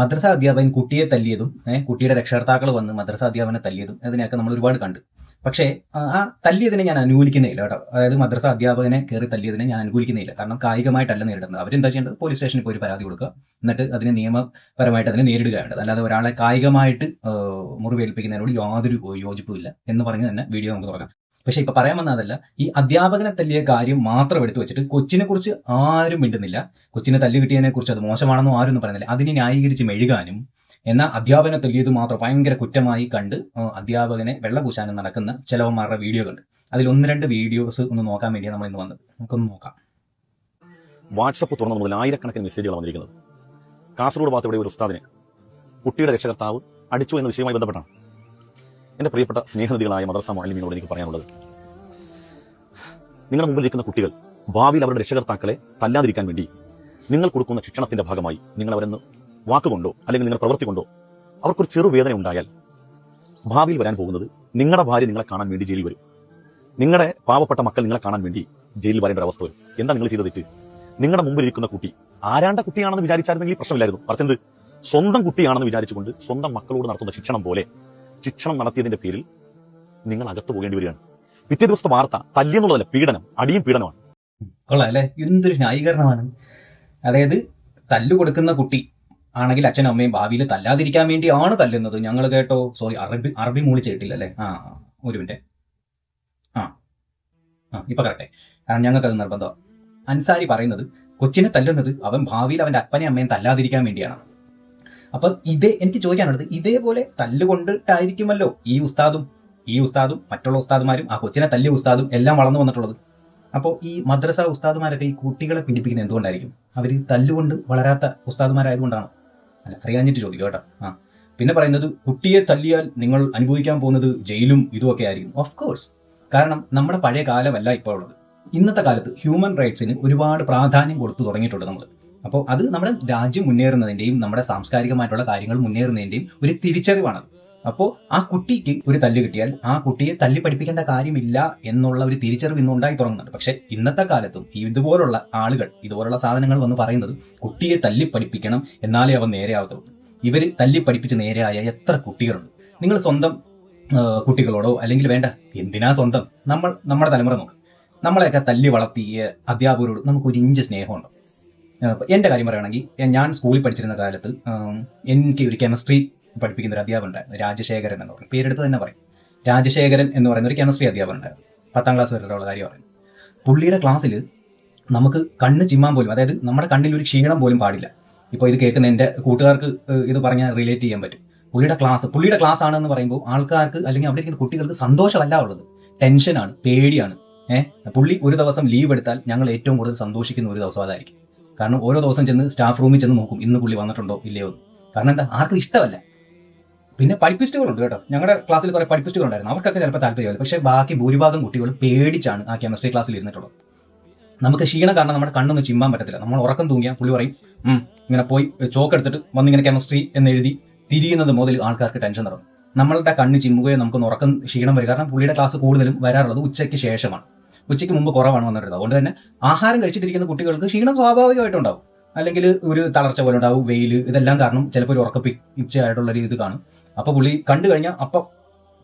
മദ്രസ അധ്യാപകൻ കുട്ടിയെ തല്ലിയതും കുട്ടിയുടെ രക്ഷകർത്താക്കൾ വന്ന് മദ്രസ അധ്യാപകനെ തല്ലിയതും അതിനെയൊക്കെ നമ്മൾ ഒരുപാട് കണ്ടു. പക്ഷേ ആ തല്ലിയതിനെ ഞാൻ അനുകൂലിക്കുന്നില്ല കേട്ടോ. അതായത് മദ്രസ അധ്യാപകനെ കയറി തല്ലിയതിനെ ഞാൻ അനുകൂലിക്കുന്നില്ല. കാരണം കായികമായിട്ടല്ല നേരിടുന്നത്. അവരെന്താ ചെയ്യേണ്ടത്? പോലീസ് സ്റ്റേഷനിൽ പോയി പരാതി കൊടുക്കുക, എന്നിട്ട് അതിനെ നിയമപരമായിട്ട് അതിനെ നേരിടുകയാണ്. അല്ലാതെ ഒരാളെ കായികമായിട്ട് മുറിവേൽപ്പിക്കുന്നതിനോട് യാതൊരു യോജിപ്പുമില്ല എന്ന് പറഞ്ഞ് തന്നെ വീഡിയോ നമുക്ക് തുടങ്ങാം. പക്ഷെ ഇപ്പൊ പറയാൻ വന്നതല്ല, ഈ അധ്യാപകനെ തല്ലിയ കാര്യം മാത്രം എടുത്തു വെച്ചിട്ട് കൊച്ചിനെ കുറിച്ച് ആരും മിണ്ടുന്നില്ല. കൊച്ചിനെ തല്ല് കിട്ടിയതിനെ കുറിച്ച് അത് മോശമാണെന്നോ ആരും ഒന്നും പറയുന്നില്ല. അതിനെ ന്യായീകരിച്ച് മെഴുകാനും എന്നാൽ അധ്യാപകനെ തല്ലിയത് മാത്രം ഭയങ്കര കുറ്റമായി കണ്ട് അധ്യാപകനെ വെള്ളപൂശാനും നടക്കുന്ന ചിലവന്മാരുടെ വീഡിയോ കണ്ട് അതിൽ 1-2 വീഡിയോസ് ഒന്ന് നോക്കാൻ വേണ്ടിയാണ് നമ്മൾ ഇന്ന് വന്നത്. നമുക്കൊന്ന് നോക്കാം. വാട്സപ്പ് തുറന്നു മുതൽ ആയിരക്കണക്കിന് മെസ്സേജുകൾ വന്നിരിക്കുന്നത്. കാസർഗോഡ് ഭാഗത്ത് ഇവിടെ ഒരു ഉസ്താദിനെ കുട്ടിയുടെ രക്ഷകർത്താവ് അടിച്ചു എന്ന വിഷയവുമായി ബന്ധപ്പെട്ടാണ്. എന്റെ പ്രിയപ്പെട്ട സ്നേഹനിധികളായ മദ്രസ മുഅല്ലിമീങ്ങളോട് എനിക്ക് പറയാനുള്ളത്, നിങ്ങളുടെ മുമ്പിൽ ഇരിക്കുന്ന കുട്ടികൾ ഭാവിയിൽ അവരുടെ രക്ഷകർത്താക്കളെ തല്ലാതിരിക്കാൻ വേണ്ടി നിങ്ങൾ കൊടുക്കുന്ന ശിക്ഷണത്തിന്റെ ഭാഗമായി നിങ്ങൾ അവരെന്ന് വാക്കുകൊണ്ടോ അല്ലെങ്കിൽ നിങ്ങളുടെ പ്രവൃത്തി കൊണ്ടോ അവർക്കൊരു ചെറുവേദന ഉണ്ടായാൽ ഭാവിയിൽ വരാൻ പോകുന്നത് നിങ്ങളുടെ ഭാര്യ നിങ്ങളെ കാണാൻ വേണ്ടി ജയിലിൽ വരും. നിങ്ങളുടെ പാവപ്പെട്ട മക്കൾ നിങ്ങളെ കാണാൻ വേണ്ടി ജയിലിൽ വരേണ്ട അവസ്ഥ വരും. എന്താ നിങ്ങൾ ചെയ്ത തെറ്റ്? നിങ്ങളുടെ മുമ്പിൽ ഇരിക്കുന്ന കുട്ടി ആരാണ്ട കുട്ടിയാണെന്ന് വിചാരിച്ചായിരുന്നെങ്കിൽ പ്രശ്നമില്ലായിരുന്നു. പറഞ്ഞത് സ്വന്തം കുട്ടിയാണെന്ന് വിചാരിച്ചുകൊണ്ട് സ്വന്തം മക്കളോട് നടത്തുന്ന ശിക്ഷണം പോലെ ശിക്ഷണം നടത്തിയതിന്റെ പേരിൽ നിങ്ങൾ അകത്തു പോകേണ്ടി വരികയാണ്. പിറ്റേ ദിവസത്തെ വാർത്ത തല്ലിയെന്നുള്ളതല്ല, പീഡനം, അടിയും പീഡനമാണ്. കൊള്ളാം അല്ലെ? എന്തൊരു ന്യായീകരണമാണ്. അതായത് തല്ലു കൊടുക്കുന്ന കുട്ടി ആണെങ്കിൽ അച്ഛനും അമ്മയും ഭാവിയിൽ തല്ലാതിരിക്കാൻ വേണ്ടിയാണ് തല്ലുന്നത്. ഞങ്ങൾ കേട്ടോ, സോറി അറബി മൂളി ചെയ്തിട്ടില്ല അല്ലേ? ഒരു മിനിറ്റ്. ഇപ്പൊ കറക്റ്റേ. കാരണം ഞങ്ങൾക്കത് നിർബന്ധം. അൻസാരി പറയുന്നത് കൊച്ചിനെ തല്ലുന്നത് അവൻ ഭാവിയിൽ അവന്റെ അപ്പനെയും അമ്മയും തല്ലാതിരിക്കാൻ വേണ്ടിയാണ്. അപ്പൊ എനിക്ക് ചോദിക്കാനുള്ളത്, ഇതേപോലെ തല്ലുകൊണ്ടിട്ടായിരിക്കുമല്ലോ ഈ ഉസ്താദും മറ്റുള്ള ഉസ്താദുമാരും ആ കൊച്ചിനെ തല്ലിയ ഉസ്താദും എല്ലാം വളർന്നു വന്നിട്ടുള്ളത്. അപ്പോൾ ഈ മദ്രസ ഉസ്താദുമാരൊക്കെ ഈ കുട്ടികളെ പീഡിപ്പിക്കുന്നത് എന്തുകൊണ്ടായിരിക്കും? അവർ തല്ലുകൊണ്ട് വളരാത്ത ഉസ്താദുമാരായതുകൊണ്ടാണ്? അല്ല, അറിയാഞ്ഞിട്ട് ചോദിക്കും കേട്ടോ. പിന്നെ പറയുന്നത് കുട്ടിയെ തല്ലിയാൽ നിങ്ങൾ അനുഭവിക്കാൻ പോകുന്നത് ജയിലും ഇതുമൊക്കെ ആയിരിക്കും. Of course. കാരണം നമ്മുടെ പഴയ കാലമല്ല ഇപ്പോൾ ഉള്ളത്. ഇന്നത്തെ കാലത്ത് ഹ്യൂമൻ റൈറ്റ്സിന് ഒരുപാട് പ്രാധാന്യം കൊടുത്തു തുടങ്ങിയിട്ടുണ്ട് നമ്മൾ. അപ്പോൾ അത് നമ്മുടെ രാജ്യം മുന്നേറുന്നതിന്റെയും നമ്മുടെ സാംസ്കാരികമായിട്ടുള്ള കാര്യങ്ങൾ മുന്നേറുന്നതിന്റെയും ഒരു തിരിച്ചറിവാണത്. അപ്പോൾ ആ കുട്ടിക്ക് ഒരു തല്ല് കിട്ടിയാൽ ആ കുട്ടിയെ തല്ലി പഠിപ്പിക്കേണ്ട കാര്യമില്ല എന്നുള്ള ഒരു തിരിച്ചറിവ് ഇന്ന് ഉണ്ടായി തുടങ്ങുന്നുണ്ട്. പക്ഷെ ഇന്നത്തെ കാലത്തും ഇതുപോലുള്ള ആളുകൾ ഇതുപോലുള്ള സാധനങ്ങൾ വന്ന് പറയുന്നത് കുട്ടിയെ തല്ലി പഠിപ്പിക്കണം, എന്നാലേ അവൻ നേരെയാവത്തുള്ളൂ. ഇവർ തല്ലി പഠിപ്പിച്ച് നേരെയായ എത്ര കുട്ടികളുണ്ട്? നിങ്ങൾ സ്വന്തം കുട്ടികളോടോ അല്ലെങ്കിൽ വേണ്ട, എന്തിനാ സ്വന്തം, നമ്മുടെ തലമുറ നോക്ക്. നമ്മളെയൊക്കെ തല്ലി വളർത്തിയ അധ്യാപകരോട് നമുക്ക് ഒരു ഇഞ്ച് സ്നേഹമുണ്ടോ? എൻ്റെ കാര്യം പറയുകയാണെങ്കിൽ, ഞാൻ സ്കൂളിൽ പഠിച്ചിരുന്ന കാലത്ത് എനിക്ക് ഒരു കെമിസ്ട്രി പഠിപ്പിക്കുന്ന ഒരു അധ്യാപകൻ ഉണ്ടായിരുന്നു, രാജശേഖരൻ എന്ന് പറയും. പേരെടുത്ത് തന്നെ പറയും. രാജശേഖരൻ എന്ന് പറയുന്ന ഒരു കെമിസ്ട്രി അധ്യാപകൻ ഉണ്ടായിരുന്നു. 10ാം ക്ലാസ് വരെയുള്ള കാര്യം പറയും. പുള്ളിയുടെ ക്ലാസ്സിൽ നമുക്ക് കണ്ണ് ചിമ്മാൻ പോലും, അതായത് നമ്മുടെ കണ്ണിൽ ഒരു ക്ഷീണം പോലും പാടില്ല. ഇപ്പോൾ ഇത് കേൾക്കുന്ന എൻ്റെ കൂട്ടുകാർക്ക് ഇത് പറഞ്ഞാൽ റിലേറ്റ് ചെയ്യാൻ പറ്റും. പുള്ളിയുടെ ക്ലാസ് ആണെന്ന് പറയുമ്പോൾ ആൾക്കാർക്ക് അല്ലെങ്കിൽ അവിടെ ഇരിക്കുന്ന കുട്ടികൾക്ക് സന്തോഷമല്ല ഉള്ളത്, ടെൻഷനാണ്, പേടിയാണ്. പുള്ളി ഒരു ദിവസം ലീവ് എടുത്താൽ ഞങ്ങൾ ഏറ്റവും കൂടുതൽ സന്തോഷിക്കുന്ന ഒരു ദിവസം അതായിരിക്കും. കാരണം ഓരോ ദിവസം ചെന്ന് സ്റ്റാഫ് റൂമിൽ ചെന്ന് നോക്കും, ഇന്ന് പുള്ളി വന്നിട്ടുണ്ടോ ഇല്ലയോ. കാരണം എന്താ, ആർക്കും ഇഷ്ടമല്ല. പിന്നെ പഠിപ്പിസ്റ്റുകളുണ്ട് കേട്ടോ. ഞങ്ങളുടെ ക്ലാസ്സിൽ കുറെ പഠിപ്പിസ്റ്റുകളുണ്ടായിരുന്നു. അവർക്കൊക്കെ ചിലപ്പോൾ താല്പര്യമില്ല. പക്ഷേ ബാക്കി ഭൂരിഭാഗം കുട്ടികളും പേടിച്ചാണ് ആ കെമിസ്ട്രി ക്ലാസ്സിൽ ഇരുന്നിട്ടുള്ളത്. നമുക്ക് ക്ഷീണം കാരണം നമ്മുടെ കണ്ണൊന്നും ചിമ്മാൻ പറ്റത്തില്ല. നമ്മൾ ഉറക്കം തൂങ്ങിയാൽ പുള്ളി പറയും, ഇങ്ങനെ പോയി ചോക്ക് എടുത്തിട്ട് വന്നിങ്ങനെ കെമിസ്ട്രി എന്നെഴുതി തിരിയുന്നത് മുതൽ ആൾക്കാർക്ക് ടെൻഷൻ തുടങ്ങും. നമ്മളുടെ കണ്ണ് ചിമ്മുകയോ നമുക്കൊന്ന് ഉറക്കം ക്ഷീണം വരും. കാരണം പുള്ളിയുടെ ക്ലാസ് കൂടുതലും വരാറുള്ളത് ഉച്ചയ്ക്ക് ശേഷമാണ്. ഉച്ചയ്ക്ക് മുമ്പ് കുറവാണ് വന്നിട്ടുള്ളത്. അതുകൊണ്ട് തന്നെ ആഹാരം കഴിച്ചിട്ടിരിക്കുന്ന കുട്ടികൾക്ക് ക്ഷീണം സ്വാഭാവികമായിട്ടുണ്ടാവും. അല്ലെങ്കിൽ ഒരു തളർച്ച പോലെ ഉണ്ടാവും, വെയിൽ, ഇതെല്ലാം കാരണം ചിലപ്പോൾ ഒരു ഉറക്കപ്പിച്ചായിട്ടുള്ള ഒരു ഇത് കാണും. അപ്പോൾ പുള്ളി കണ്ടു കഴിഞ്ഞാൽ അപ്പം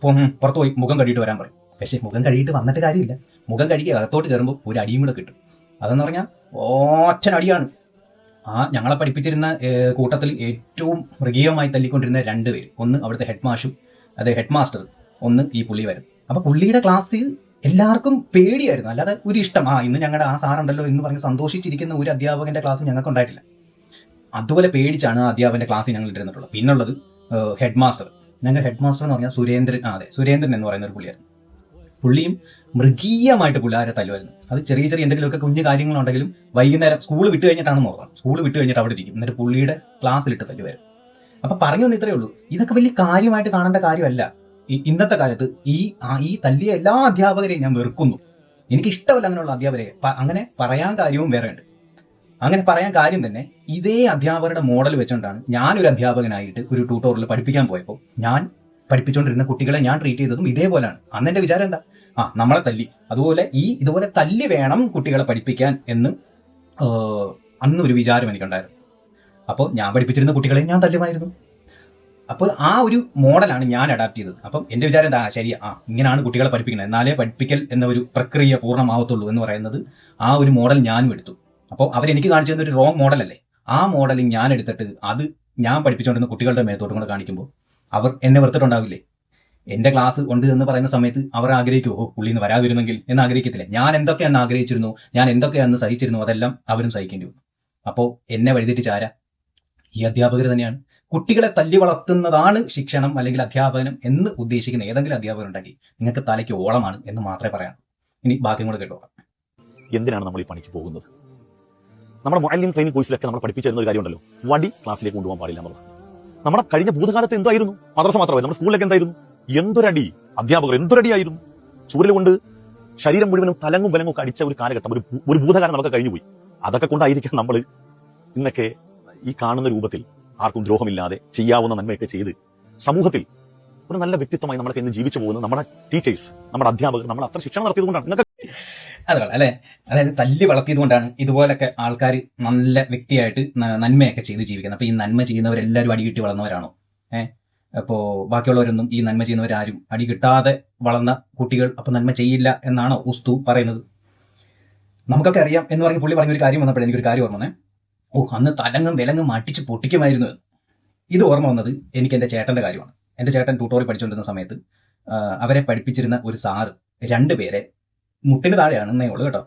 പുറത്ത് പോയി മുഖം കഴുകിയിട്ട് വരാൻ പറയും. പക്ഷേ മുഖം കഴുകിയിട്ട് വന്നിട്ട് കാര്യമില്ല. മുഖം കഴുകി അകത്തോട്ട് കയറുമ്പോൾ ഒരു അടിയും കൂടെ കിട്ടും. അതെന്ന് പറഞ്ഞാൽ ഒറ്റനടിയാണ്. ഞങ്ങളെ പഠിപ്പിച്ചിരുന്ന കൂട്ടത്തിൽ ഏറ്റവും മൃഗീയമായി തല്ലിക്കൊണ്ടിരുന്ന 2 പേര്, ഒന്ന് അവിടുത്തെ ഹെഡ് മാസ്റ്റർ, ഒന്ന് ഈ പുള്ളി വരും. അപ്പോൾ പുള്ളിയുടെ ക്ലാസ്സിൽ എല്ലാവർക്കും പേടിയായിരുന്നു, അല്ലാതെ ഒരു ഇഷ്ടം. ഇന്ന് ഞങ്ങളുടെ ആ സാറുണ്ടല്ലോ എന്ന് പറഞ്ഞ് സന്തോഷിച്ചിരിക്കുന്ന ഒരു അധ്യാപകന്റെ ക്ലാസ് ഞങ്ങൾക്ക് ഉണ്ടായിട്ടില്ല. അതുപോലെ പേടിച്ചാണ് ആ അധ്യാപകന്റെ ക്ലാസ്സിൽ ഞങ്ങൾ ഇരുന്നിട്ടുള്ളത്. പിന്നുള്ളത് ഹെഡ് മാസ്റ്റർ. ഞങ്ങൾ ഹെഡ് മാസ്റ്റർ എന്ന് പറഞ്ഞാൽ സുരേന്ദ്രൻ എന്ന് പറയുന്ന ഒരു പുള്ളിയായിരുന്നു. പുള്ളിയും മൃഗീയമായിട്ട് പിള്ളേരെ തല്ലുമായിരുന്നു. അത് ചെറിയ എന്തെങ്കിലുമൊക്കെ കുഞ്ഞു കാര്യങ്ങളുണ്ടെങ്കിലും വൈകുന്നേരം സ്കൂൾ വിട്ട് കഴിഞ്ഞിട്ടാണ് നോക്കാം. സ്കൂൾ വിട്ട് കഴിഞ്ഞിട്ട് അവിടെ ഇരിക്കും, എന്നിട്ട് പുള്ളിയുടെ ക്ലാസ്സിലിട്ട് തല്ലുമായിരുന്നു. അപ്പൊ പറഞ്ഞു വന്ന് ഇത്രയേ ഉള്ളൂ. ഇതൊക്കെ വലിയ കാര്യമായിട്ട് കാണേണ്ട കാര്യമല്ല. ഇന്നത്തെ കാലത്ത് ഈ തല്ലിയ എല്ലാ അധ്യാപകരെയും ഞാൻ വെറുക്കുന്നു. എനിക്ക് ഇഷ്ടമല്ല അങ്ങനെയുള്ള അധ്യാപകരെ. അങ്ങനെ പറയാൻ കാര്യവും വേറെ ഉണ്ട്. അങ്ങനെ പറയാൻ കാര്യം തന്നെ, ഇതേ അധ്യാപകരുടെ മോഡൽ വെച്ചുകൊണ്ടാണ് ഞാനൊരു അധ്യാപകനായിട്ട് ഒരു ട്യൂട്ടോറിയൽ പഠിപ്പിക്കാൻ പോയപ്പോൾ ഞാൻ പഠിപ്പിച്ചുകൊണ്ടിരുന്ന കുട്ടികളെ ഞാൻ ട്രീറ്റ് ചെയ്തതും ഇതേപോലെയാണ്. അന്ന് എൻ്റെ വിചാരം എന്താ, നമ്മളെ തല്ലി, അതുപോലെ ഇതുപോലെ തല്ലി വേണം കുട്ടികളെ പഠിപ്പിക്കാൻ എന്ന് അന്നൊരു വിചാരം എനിക്കുണ്ടായിരുന്നു. അപ്പോൾ ഞാൻ പഠിപ്പിച്ചിരുന്ന കുട്ടികളെ ഞാൻ തല്ലുമായിരുന്നു. അപ്പോൾ ആ ഒരു മോഡലാണ് ഞാൻ അഡാപ്റ്റ് ചെയ്തത്. അപ്പം എൻ്റെ വിചാരം എന്താ, ശരി, ഇങ്ങനെയാണ് കുട്ടികളെ പഠിപ്പിക്കുന്നത്, എന്നാലേ പഠിപ്പിക്കൽ എന്ന ഒരു പ്രക്രിയ പൂർണ്ണമാവത്തുള്ളൂ എന്ന് പറയുന്നത് ആ ഒരു മോഡൽ ഞാനും എടുത്തു. അപ്പോൾ അവരെനിക്ക് കാണിച്ചു തന്ന ഒരു റോങ് മോഡലല്ലേ, ആ മോഡൽ ഞാൻ എടുത്തിട്ട് അത് ഞാൻ പഠിപ്പിച്ചുകൊണ്ടിരുന്ന കുട്ടികളുടെ മേത്തോട്ടും കൂടെ കാണിക്കുമ്പോൾ അവർ എന്നെ വെറുത്തിട്ടുണ്ടാവില്ലേ? എൻ്റെ ക്ലാസ് ഉണ്ട് എന്ന് പറയുന്ന സമയത്ത് അവർ ആഗ്രഹിക്കുമോ, പുള്ളി നിന്ന് വരാതിരുന്നെങ്കിൽ എന്ന് ആഗ്രഹിക്കത്തില്ലേ? ഞാൻ എന്തൊക്കെയാണെന്ന് ആഗ്രഹിച്ചിരുന്നു, ഞാൻ എന്തൊക്കെയാണെന്ന് സഹിച്ചിരുന്നു, അതെല്ലാം അവരും സഹിക്കേണ്ടി വന്നു. അപ്പോൾ എന്നെ വഴിതെറ്റിച്ച് ആരാ? ഈ അധ്യാപകർ തന്നെയാണ്. കുട്ടികളെ തല്ലി വളർത്തുന്നതാണ് ശിക്ഷണം അല്ലെങ്കിൽ അധ്യാപനം എന്ന് ഉദ്ദേശിക്കുന്ന ഏതെങ്കിലും അധ്യാപകർ ഉണ്ടെങ്കിൽ നിങ്ങൾക്ക് തലയ്ക്ക് ഓളമാണ് എന്ന് മാത്രമേ പറയാൻ. ഇനി ബാക്കിയും കൂടെ കേട്ടോ. എന്തിനാണ് നമ്മൾ ഈ പണിക്ക് പോകുന്നത്? നമ്മുടെ മുഅല്ലിം ട്രെയിനിങ് കോഴ്സിലൊക്കെ നമ്മൾ പഠിപ്പിച്ചു തരുന്ന ഒരു കാര്യമുണ്ടല്ലോ, വടി ക്ലാസ്സിലേക്ക് കൊണ്ടുപോകാൻ പാടില്ല എന്നുള്ളത്. നമ്മുടെ കഴിഞ്ഞ ഭൂതകാലത്ത് എന്തായിരുന്നു? മദ്രസ മാത്രമല്ല, നമ്മുടെ സ്കൂളിലൊക്കെ എന്തായിരുന്നു? എന്തൊരടി! അധ്യാപകർ എന്തൊരടിയായിരുന്നു! ചൂരൽ കൊണ്ട് ശരീരം മുഴുവനും തലങ്ങും വിലങ്ങും ഒക്കെ അടിച്ച ഒരു കാലഘട്ടം, ഒരു ഭൂതകാലം നമുക്ക് കഴിഞ്ഞുപോയി. അതൊക്കെ കൊണ്ടായിരിക്കാം നമ്മൾ ഇന്നൊക്കെ ഈ കാണുന്ന രൂപത്തിൽ ആർക്കും ദ്രോഹമില്ലാതെ ചെയ്യാവുന്ന നന്മയൊക്കെ ചെയ്ത് സമൂഹത്തിൽ ഒരു നല്ല വ്യക്തിത്വമായി നമ്മളൊക്കെ ഇന്ന് ജീവിച്ചു പോകുന്നത് നമ്മുടെ ടീച്ചേഴ്സ്, നമ്മുടെ അധ്യാപകർ നമ്മൾ അത്ര ശിക്ഷണം നടത്തിയതുകൊണ്ടാണ്. അതുപോലെ അല്ലെ, അതായത് തല്ലി വളർത്തിയത് കൊണ്ടാണ് ഇതുപോലൊക്കെ ആൾക്കാർ നല്ല വ്യക്തിയായിട്ട് നന്മയൊക്കെ ചെയ്ത് ജീവിക്കുന്നത്. അപ്പൊ ഈ നന്മ ചെയ്യുന്നവരെല്ലാവരും അടി കിട്ടി വളർന്നവരാണോ? അപ്പോൾ ബാക്കിയുള്ളവരൊന്നും ഈ നന്മ ചെയ്യുന്നവരാരും അടി കിട്ടാതെ വളർന്ന കുട്ടികൾ അപ്പൊ നന്മ ചെയ്യില്ല എന്നാണോ ഉസ്തു പറയുന്നത്? നമുക്കൊക്കെ അറിയാം എന്ന് പറഞ്ഞ് പുള്ളി പറഞ്ഞൊരു കാര്യം വന്നപ്പോൾ എനിക്കൊരു കാര്യം ഓർമ്മ വന്നേ. അന്ന് തലങ്ങും വിലങ്ങും അടിച്ച് പൊട്ടിക്കുമായിരുന്നു. ഇത് ഓർമ്മ വന്നത് എനിക്ക് എൻ്റെ ചേട്ടൻ്റെ കാര്യമാണ്. എൻ്റെ ചേട്ടൻ ട്യൂട്ടോറിയൽ പഠിച്ചുകൊണ്ടിരുന്ന സമയത്ത് അവരെ പഠിപ്പിച്ചിരുന്ന ഒരു സാറ് 2 പേരെ മുട്ടിന് താഴെയാണ് എന്നേ ഉള്ളൂ കേട്ടോ.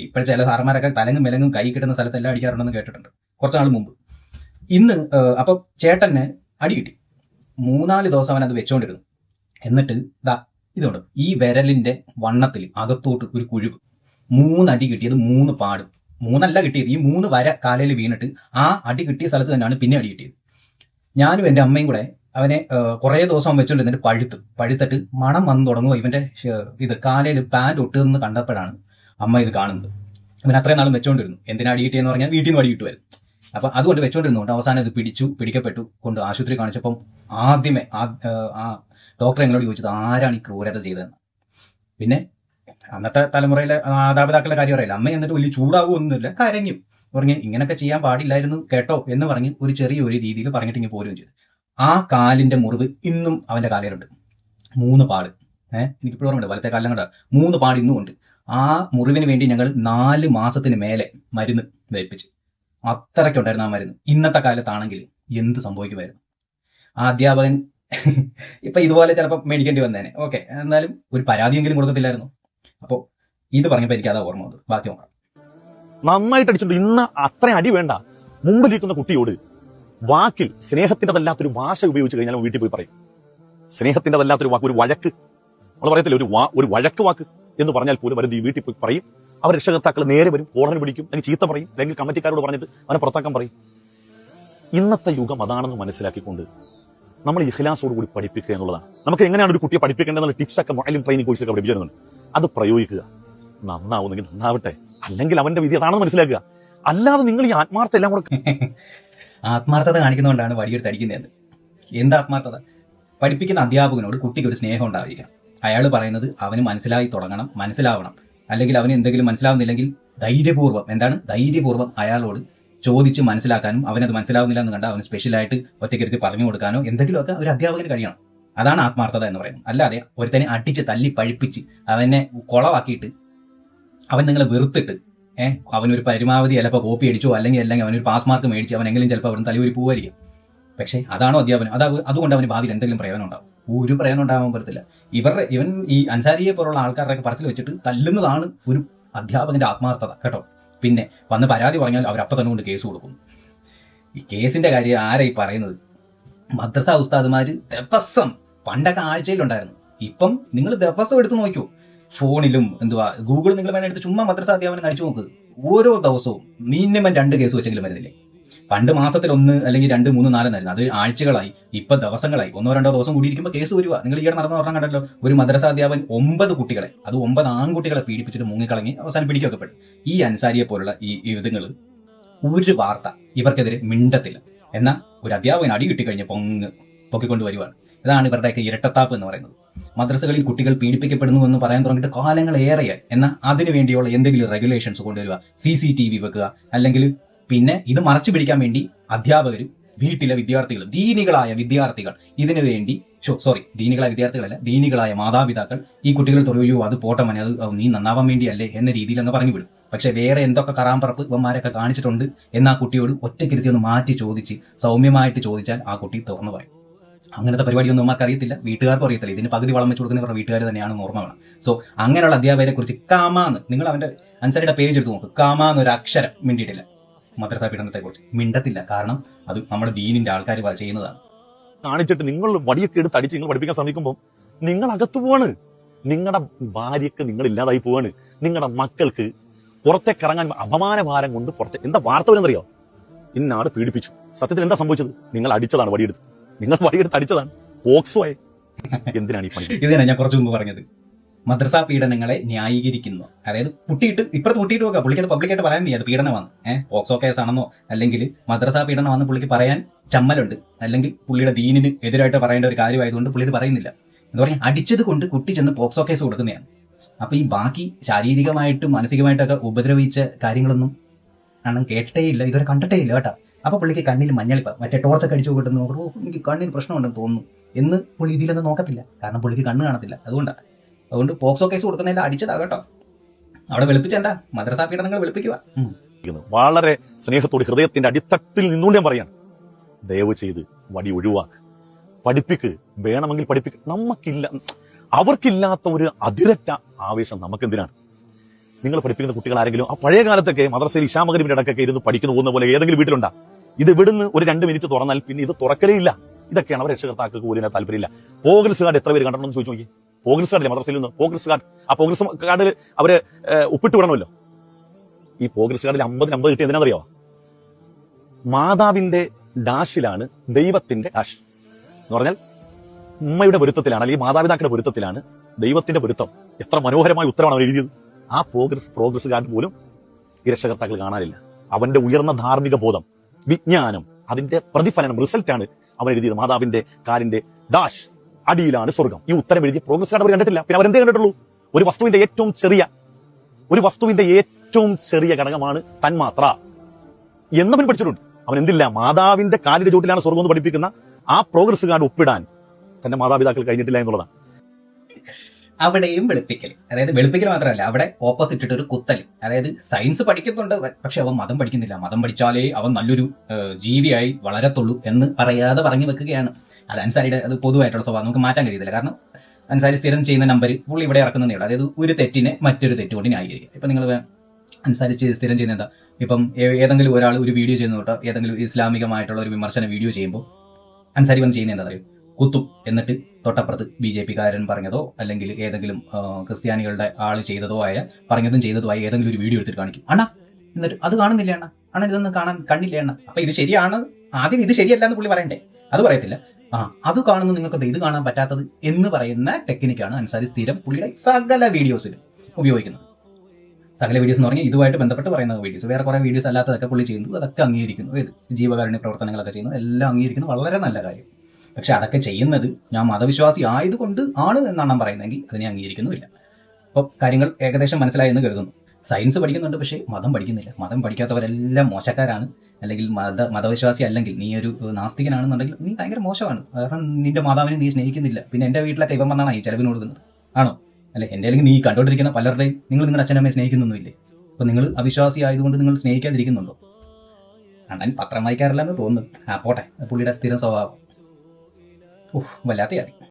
ഇപ്പോൾ ചില സാറന്മാരൊക്കെ തലങ്ങും വിലങ്ങും കൈ കിട്ടുന്ന സ്ഥലത്ത് എല്ലാം അടിക്കാറുണ്ടെന്ന് കേട്ടിട്ടുണ്ട് കുറച്ച് നാൾ മുമ്പ്. ഇന്ന് അപ്പം ചേട്ടന് അടി കിട്ടി. 3-4 ദിവസം അവൻ അത് വെച്ചോണ്ടിരുന്നു. എന്നിട്ട് ഇതുകൊണ്ട് ഈ വിരലിന്റെ വണ്ണത്തിൽ അകത്തോട്ട് ഒരു കുഴിവ്, 3 അടി കിട്ടിയത്, 3 പാടും. 3 അല്ല കിട്ടിയത്, ഈ 3 വര കാലയിൽ വീണിട്ട് ആ അടി കിട്ടിയ സ്ഥലത്ത് തന്നെയാണ് പിന്നെ അടി കിട്ടിയത്. ഞാനും എൻ്റെ അമ്മയും കൂടെ അവനെ കുറേ ദിവസം വെച്ചോണ്ടിരുന്നിട്ട് പഴുത്തിട്ട് മണം വന്നു തുടങ്ങുമ്പോൾ ഇവന്റെ ഇത് കാലയിൽ പാൻറ് ഒട്ടുമെന്ന് കണ്ടപ്പോഴാണ് അമ്മ ഇത് കാണുന്നത്. ഇവൻ അത്രയും നാളും വെച്ചോണ്ടിരുന്നു. എന്തിനാ അടി കിട്ടിയെന്ന് പറഞ്ഞാൽ വീട്ടിൽ നിന്ന് അടി കിട്ടുമായിരുന്നു. അപ്പൊ അതുകൊണ്ട് വെച്ചോണ്ടിരുന്നുകൊണ്ട് അവസാനം ഇത് പിടിക്കപ്പെട്ടു. കൊണ്ട് ആശുപത്രി കാണിച്ചപ്പം ആദ്യമേ ആ ഡോക്ടർ എന്നോട് ചോദിച്ചത് ആരാണ് ഈ ക്രൂരത ചെയ്തതെന്ന്. പിന്നെ അന്നത്തെ തലമുറയിലെ മാതാപിതാക്കളുടെ കാര്യം അറിയില്ല. അമ്മ എന്നിട്ട് വലിയ ചൂടാവുമൊന്നുമില്ല, കരഞ്ഞു പറഞ്ഞ് ഇങ്ങനൊക്കെ ചെയ്യാൻ പാടില്ലായിരുന്നു കേട്ടോ എന്ന് പറഞ്ഞ് ഒരു ചെറിയൊരു രീതിയിൽ പറഞ്ഞിട്ട് ഇങ്ങനെ പോരുകയും ചെയ്തു. ആ കാലിന്റെ മുറിവ് ഇന്നും അവന്റെ കാലിലുണ്ട്. 3 പാട്. എനിക്കിപ്പോഴും ഓർമ്മയുണ്ട്, വലത്തെ കാലം കണ്ട 3 പാട് ഇന്നും ഉണ്ട്. ആ മുറിവിന് വേണ്ടി ഞങ്ങൾ 4 മാസത്തിന് മേലെ മരുന്ന് വെപ്പിച്ച്. അത്രയ്ക്കുണ്ടായിരുന്നു ആ മരുന്ന്. ഇന്നത്തെ കാലത്താണെങ്കിൽ എന്ത് സംഭവിക്കുമായിരുന്നു? ആ അധ്യാപകൻ ഇപ്പൊ ഇതുപോലെ ചിലപ്പോൾ മേടിക്കേണ്ടി വന്നേനെ, ഓക്കെ, എന്നാലും ഒരു പരാതിയെങ്കിലും കൊടുക്കത്തില്ലായിരുന്നു. അപ്പോൾ ഇത് പറഞ്ഞപ്പോൾ എനിക്ക് അതാ ഓർമ്മ വന്നത്. ബാക്കി നോക്കാം. നന്നായിട്ട് അടിച്ചിട്ടുണ്ട്. ഇന്ന് അത്രയും അടി വേണ്ട. മുമ്പിലിരിക്കുന്ന കുട്ടിയോട് വാക്കിൽ സ്നേഹത്തിൻ്റെതല്ലാത്തൊരു ഭാഷ ഉപയോഗിച്ച് കഴിഞ്ഞാൽ വീട്ടിൽ പോയി പറയും. സ്നേഹത്തിൻ്റെതല്ലാത്തൊരു വാക്ക്, ഒരു വഴക്ക്, നമ്മൾ പറയത്തില്ല, ഒരു വഴക്ക് വാക്ക് എന്ന് പറഞ്ഞാൽ പോലും അവരെന്ത് വീട്ടിൽ പോയി പറയും. അവർ രക്ഷകർത്താക്കൾ നേരെ വരും, കോടതി പിടിക്കും, അല്ലെങ്കിൽ ചീത്ത പറയും, അല്ലെങ്കിൽ കമ്മിറ്റിക്കാരോട് പറഞ്ഞിട്ട് അവനെ പുറത്താക്കാൻ പറയും. ഇന്നത്തെ യുഗം അതാണെന്ന് മനസ്സിലാക്കിക്കൊണ്ട് നമ്മൾ ഇഖ്ലാസോടുകൂടി പഠിപ്പിക്കുക എന്നുള്ളതാണ്. നമുക്ക് എങ്ങനെയാണ് ഒരു കുട്ടിയെ പഠിപ്പിക്കേണ്ടതെന്നുള്ള ടിപ്സൊക്കെ മുഅല്ലിം ട്രെയിനിങ് കോഴ്സൊക്കെ പഠിപ്പിച്ചിരുന്നുണ്ട്. അത് പ്രയോഗിക്കുക. നന്നാവുന്നെങ്കിൽ നന്നാവട്ടെ, അല്ലെങ്കിൽ അവന്റെ വിധി അതാണെന്ന് മനസ്സിലാക്കുക. അല്ലാതെ നിങ്ങൾ ഈ ആത്മാർത്ഥ എല്ലാം കൂടെ ആത്മാർത്ഥത കാണിക്കുന്നതുകൊണ്ടാണ് വടിയെടുത്ത് അടിക്കുന്നതെന്ന്. എന്താ ആത്മാർത്ഥത? പഠിപ്പിക്കുന്ന അധ്യാപകനോട് കുട്ടിക്ക് ഒരു സ്നേഹം ഉണ്ടായിരിക്കണം. അയാൾ പറയുന്നത് അവന് മനസ്സിലാവണം. അല്ലെങ്കിൽ അവന് എന്തെങ്കിലും മനസ്സിലാവുന്നില്ലെങ്കിൽ ധൈര്യപൂർവ്വം അയാളോട് ചോദിച്ച് മനസ്സിലാക്കാനും, അവനത് മനസ്സിലാവുന്നില്ല എന്ന് കണ്ടാൽ അവന് സ്പെഷ്യലായിട്ട് ഒറ്റയ്ക്കെടുത്ത് പറഞ്ഞു കൊടുക്കാനോ എന്തെങ്കിലുമൊക്കെ ഒരു അധ്യാപകന് കഴിയണം. അതാണ് ആത്മാർത്ഥത എന്ന് പറയുന്നത്. അല്ലാതെ ഒരുത്തനെ അടിച്ച് തല്ലി പഴിപ്പിച്ച് അവനെ കുളവാക്കിയിട്ട് അവൻ നിങ്ങളെ വെറുത്തിട്ട് അവനൊരു പരമാവധി ചിലപ്പോൾ കോപ്പി അടിച്ചോ അല്ലെങ്കിൽ അവനൊരു പാസ് മാർക്ക് മേടിച്ച് അവനെങ്കിലും ചിലപ്പോൾ അവൻ തലയൂരി പോവായിരിക്കും. പക്ഷേ അതാണോ അധ്യാപനം? അതുകൊണ്ട് അവന് ഭാവിയിൽ എന്തെങ്കിലും പ്രയോജനം ഉണ്ടാവും? ഒരു പ്രയോജനം ഉണ്ടാവാൻ പറ്റത്തില്ല. ഇവൻ ഈ അൻസാരിയെ പോലുള്ള ആൾക്കാരുടെ പറച്ചിൽ വെച്ചിട്ട് തല്ലുന്നതാണ് ഒരു അധ്യാപകന്റെ ആത്മാർത്ഥത കേട്ടോ. പിന്നെ വന്ന് പരാതി പറഞ്ഞാൽ അവരപ്പം തന്നെ കൊണ്ട് കേസ് കൊടുക്കുന്നു. ഈ കേസിന്റെ കാര്യം ആരായി പറയുന്നത്? മദ്രസ ഉസ്താദുമാര് ദിവസം പണ്ടൊക്കെ ആഴ്ചയിലുണ്ടായിരുന്നു. ഇപ്പം നിങ്ങൾ ദിവസം എടുത്ത് നോക്കൂ. ഫോണിലും ഗൂഗിൾ നിങ്ങൾ വേണം എടുത്ത് ചുമ്മാ മദ്രസ അധ്യാപനം കഴിച്ചു നോക്ക്. ഓരോ ദിവസവും മിനിമം 2 കേസ് വെച്ചെങ്കിലും വരുന്നില്ലേ? പണ്ട് മാസത്തിൽ 1 അല്ലെങ്കിൽ 2, 3, 4 എന്നായിരുന്നു. അത് ആഴ്ചകളായി, ഇപ്പൊ ദിവസങ്ങളായി. 1-2 ദിവസം കൂടിയിരിക്കുമ്പോൾ കേസ് വരുക. നിങ്ങൾ ഈയിടെ നടന്ന പറഞ്ഞാൽ കണ്ടല്ലോ, ഒരു മദ്രസ അധ്യാപകൻ 9 കുട്ടികളെ, അത് 9 ആൺകുട്ടികളെ പീഡിപ്പിച്ചിട്ട് മുങ്ങിക്കളങ്ങി അവസാനം പിടിക്കൊക്കെ പെടും. ഈ അൻസാരിയെ പോലുള്ള ഈ ഇതുങ്ങൾ ഒരു വാർത്ത ഇവർക്കെതിരെ മിണ്ടത്തില്ല. എന്നാൽ ഒരു അധ്യാപകൻ അടി കിട്ടിക്കഴിഞ്ഞ് പൊക്കിക്കൊണ്ട് വരുവാണ്. ഇതാണ് ഇവരുടെയൊക്കെ ഇരട്ടത്താപ്പ് എന്ന് പറയുന്നത്. മദ്രസകളിൽ കുട്ടികൾ പീഡിപ്പിക്കപ്പെടുന്നു എന്ന് പറയാൻ തുടങ്ങിയിട്ട് കാലങ്ങൾ ഏറെയായി. എന്നാൽ അതിനു വേണ്ടിയുള്ള എന്തെങ്കിലും റെഗുലേഷൻസ് കൊണ്ടുവരിക, CCTV വെക്കുക, അല്ലെങ്കിൽ പിന്നെ ഇത് മറച്ചു പിടിക്കാൻ വേണ്ടി അധ്യാപകരും വീട്ടിലെ വിദ്യാർത്ഥികൾ, ദീനികളായ വിദ്യാർത്ഥികൾ ഇതിനു വേണ്ടി ദീനികളായ വിദ്യാർത്ഥികളല്ല, ദീനികളായ മാതാപിതാക്കൾ ഈ കുട്ടികൾ തുറയോ അത് പോട്ടെ മനെ, അത് നീ നന്നാവാൻ വേണ്ടിയല്ലേ എന്ന രീതിയിൽ അങ്ങ് പറഞ്ഞു വിടും. പക്ഷെ വേറെ എന്തൊക്കെ കറാമ്പറപ്പ് ഇവന്മാരൊക്കെ കാണിച്ചിട്ടുണ്ട് എന്ന് ആ കുട്ടിയോട് ഒറ്റയ്ക്കിരുത്തി ഒന്ന് മാറ്റി ചോദിച്ച് സൗമ്യമായിട്ട് ചോദിച്ചാൽ ആ കുട്ടി തുറന്നു പറയും. അങ്ങനത്തെ പരിപാടിയൊന്നും നമുക്ക് അറിയത്തില്ല, വീട്ടുകാർക്കും അറിയത്തില്ല. ഇതിന് പകുതി വളം വെച്ച് കൊടുക്കുന്നവരുടെ വീട്ടുകാർ തന്നെയാണ് ഓർമ്മ വേണം. സോ അങ്ങനെയുള്ള അധ്യാപകരെ കുറിച്ച് കാമാന്ന് നിങ്ങൾ അവന്റെ അൻസാരിയുടെ പേജ് എടുത്ത് നോക്ക്, കാമാന്ന് ഒരു അക്ഷരം മിണ്ടിയിട്ടില്ല. മദ്രസ പീഡനത്തെ കുറിച്ച് മിണ്ടത്തില്ല. കാരണം അത് നമ്മുടെ ദീനിന്റെ ആൾക്കാർ ചെയ്യുന്നതാണ്. കാണിച്ചിട്ട് നിങ്ങൾ വടിയൊക്കെ എടുത്ത് അടിച്ച് നിങ്ങൾ പഠിപ്പിക്കാൻ ശ്രമിക്കുമ്പോൾ നിങ്ങൾ അകത്ത് പോവാണ്. നിങ്ങളുടെ ഭാര്യക്ക് നിങ്ങൾ ഇല്ലാതായി പോവാണ്. നിങ്ങളുടെ മക്കൾക്ക് പുറത്തേക്ക് ഇറങ്ങാൻ അപമാനഭാരം കൊണ്ട് എന്താ വാർത്ത വരുന്നറിയോ? ഇന്നാട് പീഡിപ്പിച്ചു. സത്യത്തിൽ എന്താ സംഭവിച്ചത്? നിങ്ങൾ അടിച്ചതാണ്, വടിയെടുത്ത് നിങ്ങൾ വടിയെടുത്ത് അടിച്ചതാണ്. പോക്സോ ആയി. എന്തിനാണ് ഈ പണി? ഇതാണ് ഞാൻ കുറച്ചു മുമ്പ് പറഞ്ഞത്. മദ്രസാ പീഡനങ്ങളെ ന്യായീകരിക്കുന്നു. അതായത് ഇപ്പുറത്ത് പുട്ടിയിട്ട് നോക്കുക. പുള്ളിക്ക് അത് പബ്ലിക്കായിട്ട് പറയാൻ വയ്യ അത് പീഡനമാണ്, പോക്സോ കേസാണെന്നോ അല്ലെങ്കിൽ മദ്രസാ പീഡനമാണെന്ന് പുള്ളിക്ക് പറയാൻ ചമ്മലുണ്ട്. അല്ലെങ്കിൽ പുള്ളിയുടെ ദീനിന് എതിരായിട്ട് പറയേണ്ട ഒരു കാര്യമായതുകൊണ്ട് പുള്ളി ഇത് പറയുന്നില്ല. എന്ന് പറഞ്ഞാൽ അടിച്ചത് കൊണ്ട് കുട്ടി ചെന്ന് പോക്സോ കേസ് കൊടുക്കുന്നതാണ്. അപ്പൊ ഈ ബാക്കി ശാരീരികമായിട്ടും മാനസികമായിട്ടൊക്കെ ഉപദ്രവിച്ച കാര്യങ്ങളൊന്നും അണ്ണം കേട്ടിട്ടേ ഇല്ല, ഇതുവരെ കണ്ടിട്ടേ ഇല്ല കേട്ടോ. അപ്പൊ പുള്ളിക്ക് കണ്ണിൽ മഞ്ഞളിപ്പ മറ്റേ ടോർച്ചൊക്കെ അടിച്ചു കിട്ടുന്നു, എനിക്ക് കണ്ണിന് പ്രശ്നമുണ്ടെന്ന് തോന്നുന്നു എന്ന് പുള്ളി ഇതിലൊന്നും നോക്കത്തില്ല. കാരണം പുള്ളിക്ക് കണ്ണ് കാണത്തില്ല. അതുകൊണ്ട് പോക്സോ കേസ് കൊടുക്കുന്നതിൽ അടിച്ചതാ കേട്ടോ. അവിടെ വെളുപ്പിച്ചെന്താ മദ്രസാ പീഡനങ്ങൾ വെളുപ്പിക്കുക. വളരെ സ്നേഹത്തോട് ഹൃദയത്തിന്റെ അടിത്തട്ടിൽ നിന്നുകൊണ്ട് ഞാൻ പറയാണ്, ദയവ് ചെയ്ത് വടി ഒഴിവാക്ക്, പഠിപ്പിക്ക്, വേണമെങ്കിൽ പഠിപ്പിക്ക്. അവർക്കില്ലാത്ത ഒരു അതിരറ്റ ആവേശം നമുക്ക് എന്തിനാണ്? നിങ്ങൾ പഠിപ്പിക്കുന്ന കുട്ടികൾ ആരെങ്കിലും ആ പഴയ കാലത്തൊക്കെ മദ്രസയിൽ ഇശാ മഗ്‌രിബിന്റെ ഇടയ്ക്കൊക്കെ ഇരുന്ന് പഠിക്കുന്നു പോകുന്ന പോലെ ഏതെങ്കിലും വീട്ടിലുണ്ടാ? ഇത് ഇവിടുന്ന് ഒരു 2 മിനിറ്റ് തുറന്നാൽ പിന്നെ ഇത് തുറക്കലേ ഇല്ല. ഇതൊക്കെയാണ് അവർ രക്ഷകർത്താക്കൾക്ക് പോലും താല്പര്യമില്ല. പ്രോഗ്രസ് കാർഡ് എത്ര പേര് കണ്ടിട്ടുണ്ടെന്ന് ചോദിച്ചു നോക്കി. പ്രോഗ്രസ് കാർഡില്ലേ മദ്രസയിൽ നിന്ന്? പ്രോഗ്രസ് കാർഡ്, ആ പ്രോഗ്രസ് കാർഡിൽ അവര് ഒപ്പിട്ട് വിടണമല്ലോ. ഈ പ്രോഗ്രസ് കാർഡിൽ 50 കിട്ടിയ എന്തിനാണെന്നറിയോ? മാതാവിന്റെ ഡാഷിലാണ് ദൈവത്തിന്റെ ഡാഷ് എന്ന് പറഞ്ഞാൽ ഉമ്മയുടെ പൊരുത്തത്തിലാണ്, അല്ലെങ്കിൽ മാതാപിതാക്കളുടെ പൊരുത്തത്തിലാണ് ദൈവത്തിന്റെ പൊരുത്തം. എത്ര മനോഹരമായ ഉത്തരമാണ് അവർ എഴുതിയത്. ആ പ്രോഗ്രസ് കാർഡ് പോലും ഈ രക്ഷകർത്താക്കൾ കാണാനില്ല. അവന്റെ ഉയർന്ന ധാർമ്മിക ബോധം, വിജ്ഞാനം, അതിന്റെ പ്രതിഫലനം, റിസൾട്ടാണ് അവൻ എഴുതിയത്. മാതാവിന്റെ കാലിന്റെ ഡാഷ് അടിയിലാണ് സ്വർഗം. ഈ ഉത്തരം എഴുതിയ പ്രോഗ്രസ് കാർഡ് അവർ കണ്ടിട്ടില്ല. പിന്നെ അവരെന്തേ കണ്ടിട്ടുള്ളൂ? ഒരു വസ്തുവിന്റെ ഏറ്റവും ചെറിയ ഘടകമാണ് തന്മാത്ര എന്നവൻ പഠിച്ചിട്ടുണ്ട്. അവൻ എന്തില്ല? മാതാവിന്റെ കാലിന്റെ ചൂട്ടിലാണ് സ്വർഗം എന്ന് പഠിപ്പിക്കുന്ന ആ പ്രോഗ്രസ് കാർഡ് ഒപ്പിടാൻ തന്റെ മാതാപിതാക്കൾ കഴിഞ്ഞിട്ടില്ല എന്നുള്ളതാണ്. അവിടെയും വെളുപ്പിക്കൽ, അതായത് വെളുപ്പിക്കൽ മാത്രമല്ല, അവിടെ ഓപ്പോസിറ്റ് ഇട്ട് ഒരു കുത്തൽ. അതായത് സയൻസ് പഠിക്കുന്നുണ്ട്, പക്ഷെ അവൻ മതം പഠിക്കുന്നില്ല. മതം പഠിച്ചാലേ അവൻ നല്ലൊരു ജീവിയായി വളരത്തുള്ളൂ എന്ന് പറയാതെ പറഞ്ഞു വെക്കുകയാണ്. അത് അൻസാരിയുടെ അത് പൊതുവായിട്ടുള്ള സ്വഭാവം നമുക്ക് മാറ്റാൻ കഴിയത്തില്ല. കാരണം അൻസാരി സ്ഥിരം ചെയ്യുന്ന നമ്പർ പുള്ളി ഇവിടെ ഇറക്കുന്നതേ ഉള്ളൂ. അതായത് ഒരു തെറ്റിനെ മറ്റൊരു തെറ്റ് കൊണ്ട് ന്യായീകരിക്കുക. ഇപ്പം നിങ്ങൾ അൻസാരി സ്ഥിരം ചെയ്യുന്ന എന്താ? ഇപ്പം ഏതെങ്കിലും ഒരാൾ ഒരു വീഡിയോ ചെയ്യുന്ന തൊട്ടോ ഏതെങ്കിലും ഇസ്ലാമികമായിട്ടുള്ള ഒരു വിമർശന വീഡിയോ ചെയ്യുമ്പോൾ അൻസാരി വന്ന് ചെയ്യുന്ന എന്താ അറിയും? കുത്തും. എന്നിട്ട് തൊട്ടപ്പുറത്ത് BJP-കാരൻ പറഞ്ഞതോ അല്ലെങ്കിൽ ഏതെങ്കിലും ക്രിസ്ത്യാനികളുടെ ആൾ ചെയ്തതോ ആയ പറഞ്ഞതും ചെയ്തതോ ആയ ഏതെങ്കിലും ഒരു വീഡിയോ എടുത്തിട്ട് കാണിക്കും. അണ്ണാ എന്നിട്ട് അത് കാണുന്നില്ല അണ്ണൻ ഇതൊന്നും കാണാൻ കണ്ടില്ല അണ്ണ. അപ്പൊ ഇത് ശരിയാണ്, ആദ്യം ഇത് ശരിയല്ല എന്ന് പുള്ളി പറയണ്ടേ? അത് പറയത്തില്ല. അത് കാണുന്നു, നിങ്ങൾക്ക് ഇത് കാണാൻ പറ്റാത്തത് എന്ന് പറയുന്ന ടെക്നിക്കാണ് അൻസാരി സ്ഥിരം പുള്ളിയുടെ സകല വീഡിയോസിലും ഉപയോഗിക്കുന്നത്. സകല വീഡിയോസ് എന്ന് പറഞ്ഞാൽ ഇതുമായിട്ട് ബന്ധപ്പെട്ട് പറയുന്ന വീഡിയോസ്, വേറെ കുറെ വീഡിയോസ് അല്ലാത്തതൊക്കെ പുള്ളി ചെയ്യുന്നു. അതൊക്കെ അംഗീകരിക്കുന്നു. ജീവകാരുണ്യ പ്രവർത്തനങ്ങളൊക്കെ ചെയ്യുന്നു, എല്ലാം അംഗീകരിക്കുന്നു. വളരെ നല്ല കാര്യം. പക്ഷെ അതൊക്കെ ചെയ്യുന്നത് ഞാൻ മതവിശ്വാസി ആയതുകൊണ്ട് ആണ് എന്നാണ് ഞാൻ പറയുന്നതെങ്കിൽ അതിനെ അംഗീകരിക്കുന്നുമില്ല. അപ്പോൾ കാര്യങ്ങൾ ഏകദേശം മനസ്സിലായെന്ന് കരുതുന്നു. സയൻസ് പഠിക്കുന്നുണ്ട്, പക്ഷേ മതം പഠിക്കുന്നില്ല. മതം പഠിക്കാത്തവരെല്ലാം മോശക്കാരാണ്. അല്ലെങ്കിൽ മതവിശ്വാസി അല്ലെങ്കിൽ നീ ഒരു നാസ്തികനാണെന്നുണ്ടെങ്കിൽ നീ ഭയങ്കര മോശമാണ്. കാരണം നിന്റെ മാതാവിനെ നീ സ്നേഹിക്കുന്നില്ല. പിന്നെ എൻ്റെ വീട്ടിലൊക്കെ ഇവൻ വന്നാണ് ഈ ചെലവിന് കൊടുക്കുന്നത് ആണോ? അല്ലെ എൻ്റെ അല്ലെങ്കിൽ നീ കണ്ടുകൊണ്ടിരിക്കുന്ന പലരുടെയും നിങ്ങൾ നിങ്ങളുടെ അച്ഛനമ്മയെ സ്നേഹിക്കുന്നൊന്നുമില്ലേ? അപ്പോൾ നിങ്ങൾ അവിശ്വാസി ആയതുകൊണ്ട് നിങ്ങൾ സ്നേഹിക്കാതിരിക്കുന്നുണ്ടോ? അണ്ണൻ പത്രം വായിക്കാറില്ലെന്ന് തോന്നുന്നു. പോട്ടെ, പുള്ളിയുടെ സ്ഥിരം സ്വഭാവം വല്ലാത്ത ആദ്യം.